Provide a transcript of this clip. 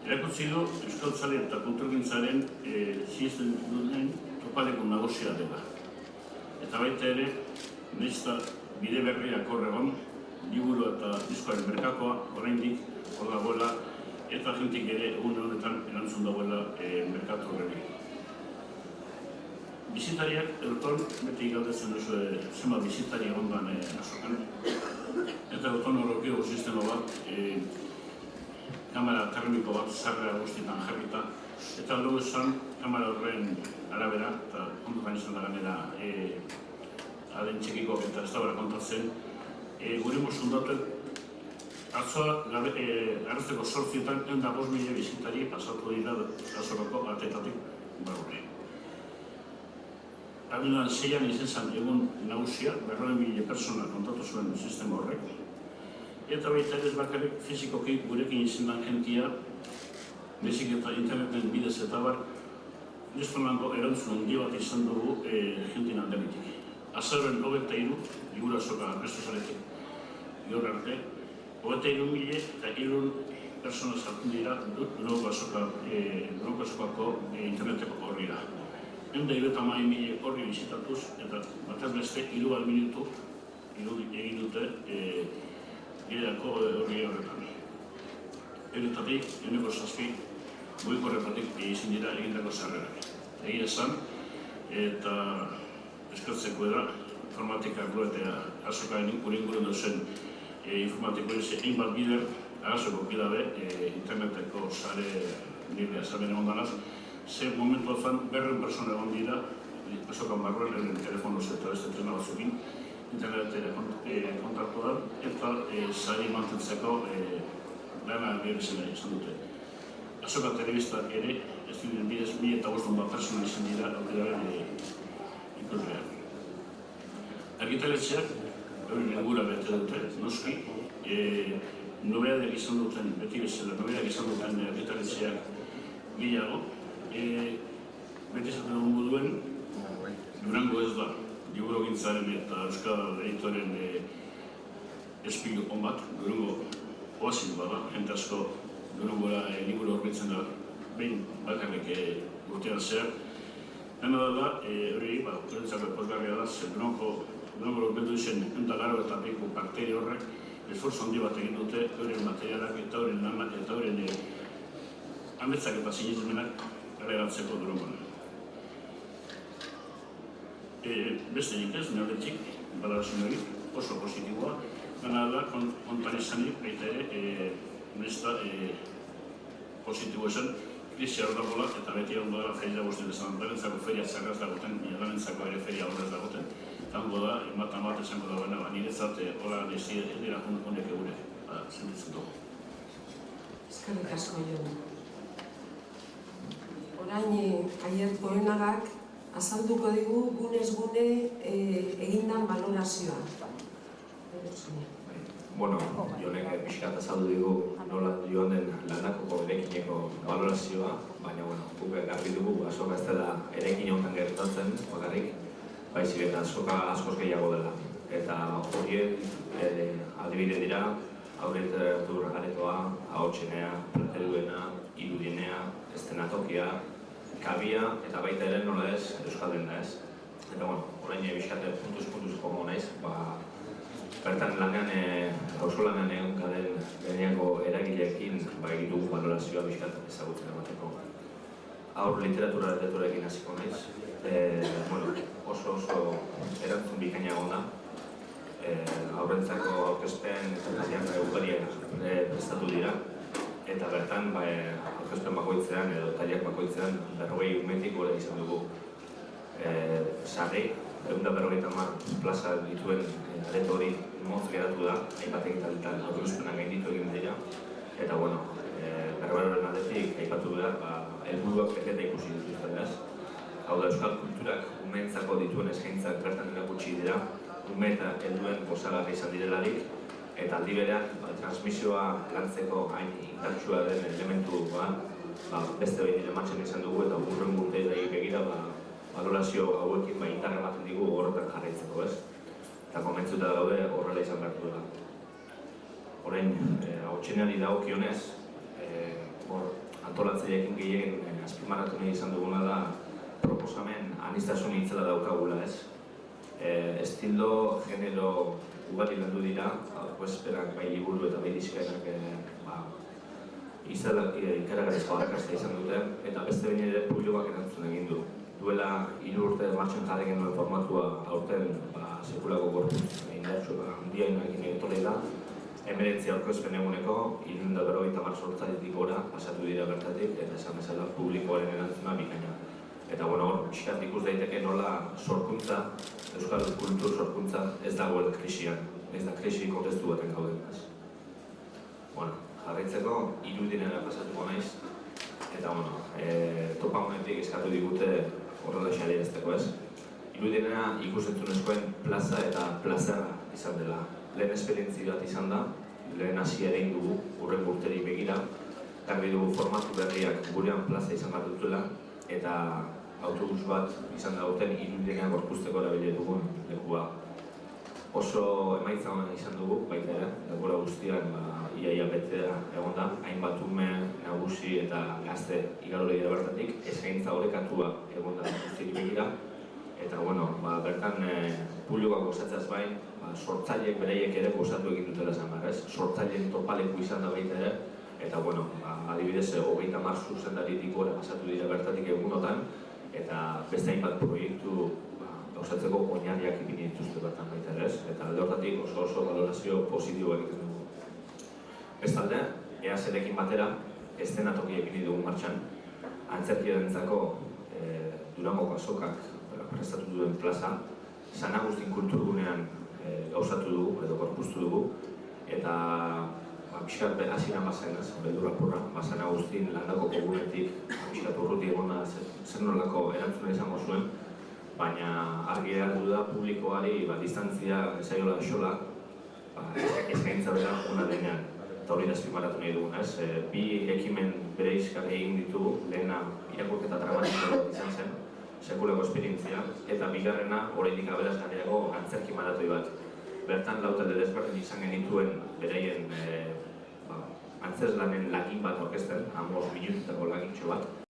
Erakutsi du euskaltzale eta kulturgintzaren sinesten duten topaleko nagusia dela. Eta baita ere, nahiz bide berriak hor egon, liburu eta diskoaren merkakoa oraindik hor dagoela eta jentik ere egun honetan erantzun dagoela merkatu horreri. Bizitariak, erton, beti galdetzen duzu zenbat bizitari egondan azokan. Eta erton horrokio sistema bat, kamera termiko bat zarra guztietan jarrita. Eta dugu esan, kamera horren arabera, eta kontutan izan da ganera aden txekiko eta ez da bera kontatzen, gure mozundatuek atzoa garrezteko 800 eta 5.000 bizitari pasatu dira azoroko atetatik barrure. Abenduan 6an izan zen egun nagusia, 40.000 persona kontatu zuen sistema horrek. Eta baita ez bakarrik fizikoki gurekin izan den jentia, bezik eta interneten bidez eta bar, nestonango erantzun handi bat izan dugu jentin handelitik. Azaroren 23, liburu azoka arrestu zaretik, gaur arte, 23.000 eta 3 persona zartun dira Dunoko azokako interneteko horrira. 150.000 horri bizitatuz eta batez beste 3 minutu egin dute gideako horri horretan. Euretatik, 7 goiko horretatik izin dira egindako zarrerak. Egia esan, eta eskertzeko da, informatika eta azokaren inguruen duzen informatiko egin bat bider, agazoko bidabe, interneteko zare nire azaben egon danaz, ze momentu azan 100 persona egon dira, azokan barruan, eren telefonoz eta beste trena batzukin, internetere kontaktu da, eta zari mantentzeko lana behar izan dute. Azoka telebista ere, ez dinen bidez, 1.500 persona izan dira, aukeraren ikuslean. Argitaletxeak, hori lengura bete dute, noski, nobeadak izan duten, beti bezala, nobeadak izan duten argitaletxeak gehiago, beti esaten dugu duen, Durango ez da, liburugintzaren eta euskal editoren espilu on bat, Durango oasin bada, jente asko Durangora liburu horbitzen da, behin bakarrik urtean zehar. Dena da, hori, urentzako pozgarria da, ze Durango horbitu izen, laro eta piko bakteri horrek, esforzo handi bat egin dute, euren materialak eta euren lanak eta euren ametzak eta sinizmenak garreratzeko Durangoan. Beste nik ez, neoretik, balarazun hori, oso positiboa, gana da, kontan izanik, baita ere, nesta positibo esan, krisia hor dagoela, eta beti ondo dara feria guztien esan, darentzako feria txarraz dagoten, darentzako ere feria horrez dagoten, eta ondo da, bat esango dagoena, niretzat hola nizia dira honek egure, sentitzen dugu. Eskerrik asko jo. Orain, Aier Poenagak azalduko digu gunez gune egindan balorazioa. Bueno, Jonek pixkat azaldu digu nola joan den lanakoko erekineko balorazioa, baina, guk garbi dugu azoka ez dela erekin honetan gertatzen, bakarrik, baizik eta azoka askoz gehiago dela. Eta horiek adibide dira, aurretur aretoa, ahotsenea, plateruena, irudienea, estenatokia, kabia eta baita ere nola ez euskaldena ez. Eta, orain bizkate puntuz jomo naiz, bertan lanean, auzolanean egon gaden gaineko eragileekin egin dugu balorazioa bizkat ezagutzen emateko. Aur literatura editorekin hasiko naiz, oso erantzun bikaina egon da. Aurrentzako aurkezpen eta ugariak prestatu dira. Eta bertan, aurkezpen bakoitzean edo tailak bakoitzean 40 umetik gora izan dugu sarri. 250 plaza dituen areto hori motz geratu da, hainbat egitaletan aurkezpenak gainditu egin dira. Eta, berberoren aldetik aipatu behar, helburuak beteta ikusi dituzten ez. Hau da, euskal kulturak umeentzako dituen eskaintzak bertan erakutsi dira, ume eta helduen gozagarri izan direlarik, eta aldi berean, transmisioa lantzeko hain indartsua den elementua beste behin ematzen izan dugu eta urren urteei begira balorazio hauekin indarra ematen digu horretan jarraitzeko, ez? Eta komentzuta daude horrela izan behar duela. Orain, ahotseneari dagokionez, antolatzaileekin gehien azpimarratu nahi izan duguna da proposamen aniztasun itzela daukagula, ez? Estilo, genero ugari landu dira, aurkezpenak bai liburu eta bai diskaenak ikaragarrizko arrakasta izan dute, eta beste behin ere publikoak erantzun egin du. Duela 3 urte martxan jarri genuen formatua aurten sekulako gorputz indartsu handiainarekin etorri da. 19 aurkezpen eguneko 350 sortzailetik gora pasatu dira bertatik, eta esan bezala publikoaren erantzuna bikaina. Eta hor, pixkat ikus daiteke nola sorkuntza, euskal kultur sorkuntza ez dagoela krisian, ez da krisi kontestu baten gauden. Jarraitzeko, irudinera pasatuko naiz, eta topa honetik eskatu digute horrela xaleirazteko, ez? Irudinera ikusentzunezkoen plaza eta plazera izan dela. Lehen esperientzi bat izan da, lehen hasia egin dugu, urren urteri begira, garbi dugu formatu berriak gurean plaza izan bat dutela, eta autobus bat izan dauten irudinera gorpuzteko erabili dugun lekua. Oso emaitza hona izan dugu, baita ere, denbora guztian iaia betea egon da, hainbat ume, nagusi eta gazte igarore dira bertatik, eskaintza orekatua egon da guztiak begira, eta bertan publikoak gozatzeaz bain, sortzaileek beraiek ere gozatu egin dutela esan behar, ez? Sortzaileen topaleku izan da baita ere, eta adibidez, 30 zuzendaritik gora pasatu dira bertatik egunotan, eta beste hainbat proiektu gauzatzeko oinarriak ipini dituzte bertan baita ere, ez? Eta alde horretatik oso valorazio positiboa egiten dugu. Bestalde, EASL-ekin batera, eszenatokia ipini dugu martxan, antzerkiarentzako Durangoko azokak prestatu duen plaza, San Agustin kulturgunean gauzatu dugu, edo gorpuztu dugu, eta pixkat hasieran bazen, beldur apurra, San Agustin landako kogunetik pixkat urruti egona zer nolako erantzuna izango zuen, baina argi hartu da publikoari distantzia ezaiola xola eskaintza bera ona denean. Eta hori da azpimarratu nahi dugun, ez? Bi ekimen bereizgarri egin ditugu, lehena irakurketa dramatiko bat izan zen, sekulako esperientzia, eta bigarrena oraindik aberasgarriago antzerki maratoi bat. Bertan lau talde desberdin izan genituen beraien antzerlanen lagin bat aurkezten, 5 minututako lagintxo bat.